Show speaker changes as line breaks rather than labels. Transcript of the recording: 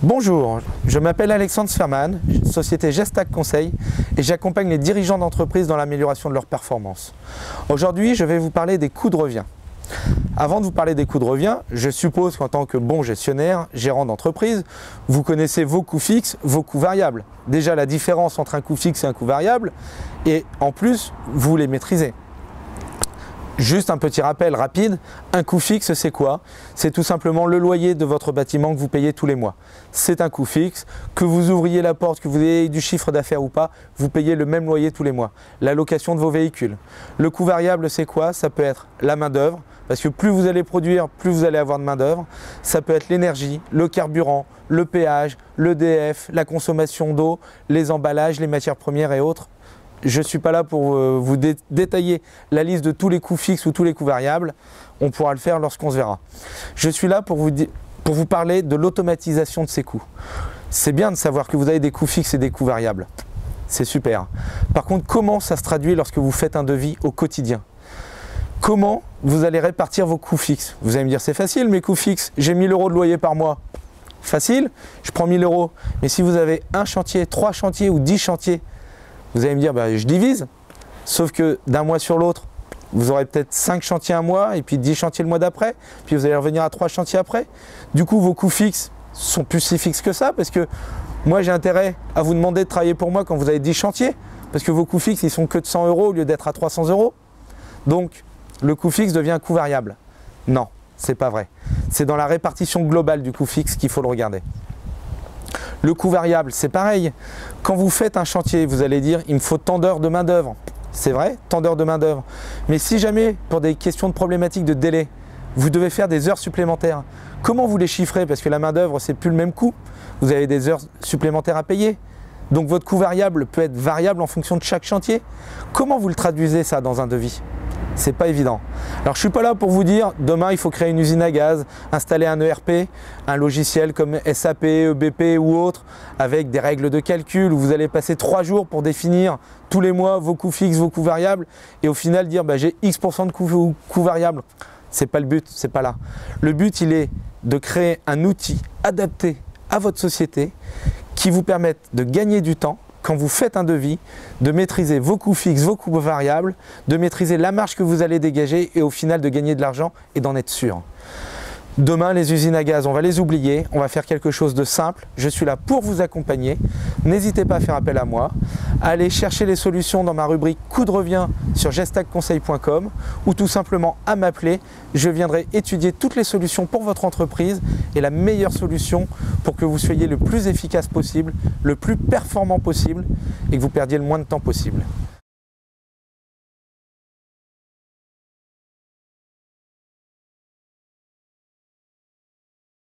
Bonjour, je m'appelle Alexandre Sferman, société Gestac Conseil et j'accompagne les dirigeants d'entreprise dans l'amélioration de leur performance. Aujourd'hui, je vais vous parler des coûts de revient. Avant de vous parler des coûts de revient, je suppose qu'en tant que bon gestionnaire, gérant d'entreprise, vous connaissez vos coûts fixes, vos coûts variables. Déjà la différence entre un coût fixe et un coût variable et en plus, vous les maîtrisez. Juste un petit rappel rapide, un coût fixe c'est quoi? C'est tout simplement le loyer de votre bâtiment que vous payez tous les mois. C'est un coût fixe, que vous ouvriez la porte, que vous ayez du chiffre d'affaires ou pas, vous payez le même loyer tous les mois. La location de vos véhicules. Le coût variable c'est quoi? Ça peut être la main d'œuvre, parce que plus vous allez produire, plus vous allez avoir de main d'œuvre. Ça peut être l'énergie, le carburant, le péage, l'EDF, la consommation d'eau, les emballages, les matières premières et autres. Je ne suis pas là pour vous détailler la liste de tous les coûts fixes ou tous les coûts variables. On pourra le faire lorsqu'on se verra. Je suis là pour vous parler de l'automatisation de ces coûts. C'est bien de savoir que vous avez des coûts fixes et des coûts variables. C'est super. Par contre, comment ça se traduit lorsque vous faites un devis au quotidien? Comment vous allez répartir vos coûts fixes? Vous allez me dire, c'est facile, mes coûts fixes, j'ai 1000 € de loyer par mois. Facile, je prends 1000 €. Mais si vous avez un chantier, 3 chantiers ou 10 chantiers, vous allez me dire, je divise, sauf que d'un mois sur l'autre, vous aurez peut-être 5 chantiers un mois et puis 10 chantiers le mois d'après, puis vous allez revenir à 3 chantiers après. Du coup, vos coûts fixes sont plus si fixes que ça, parce que moi, j'ai intérêt à vous demander de travailler pour moi quand vous avez 10 chantiers, parce que vos coûts fixes, ils sont que de 100 € au lieu d'être à 300 €. Donc, le coût fixe devient un coût variable. Non, c'est pas vrai. C'est dans la répartition globale du coût fixe qu'il faut le regarder. Le coût variable, c'est pareil. Quand vous faites un chantier, vous allez dire, il me faut tant d'heures de main d'œuvre. C'est vrai, tant d'heures de main d'œuvre. Mais si jamais, pour des questions de problématiques de délai, vous devez faire des heures supplémentaires, comment vous les chiffrez? Parce que la main d'œuvre, c'est plus le même coût. Vous avez des heures supplémentaires à payer. Donc votre coût variable peut être variable en fonction de chaque chantier. Comment vous le traduisez ça dans un devis? C'est pas évident. Alors je suis pas là pour vous dire demain il faut créer une usine à gaz, installer un ERP, un logiciel comme SAP, EBP ou autre, avec des règles de calcul où vous allez passer 3 jours pour définir tous les mois vos coûts fixes, vos coûts variables et au final dire j'ai X% de coûts variables. C'est pas le but, c'est pas là. Le but il est de créer un outil adapté à votre société qui vous permette de gagner du temps quand vous faites un devis, de maîtriser vos coûts fixes, vos coûts variables, de maîtriser la marge que vous allez dégager et au final de gagner de l'argent et d'en être sûr. Demain, les usines à gaz, on va les oublier, on va faire quelque chose de simple. Je suis là pour vous accompagner. N'hésitez pas à faire appel à moi. Allez chercher les solutions dans ma rubrique coûts de revient sur gestacconseil.com ou tout simplement à m'appeler. Je viendrai étudier toutes les solutions pour votre entreprise et la meilleure solution pour que vous soyez le plus efficace possible, le plus performant possible et que vous perdiez le moins de temps possible.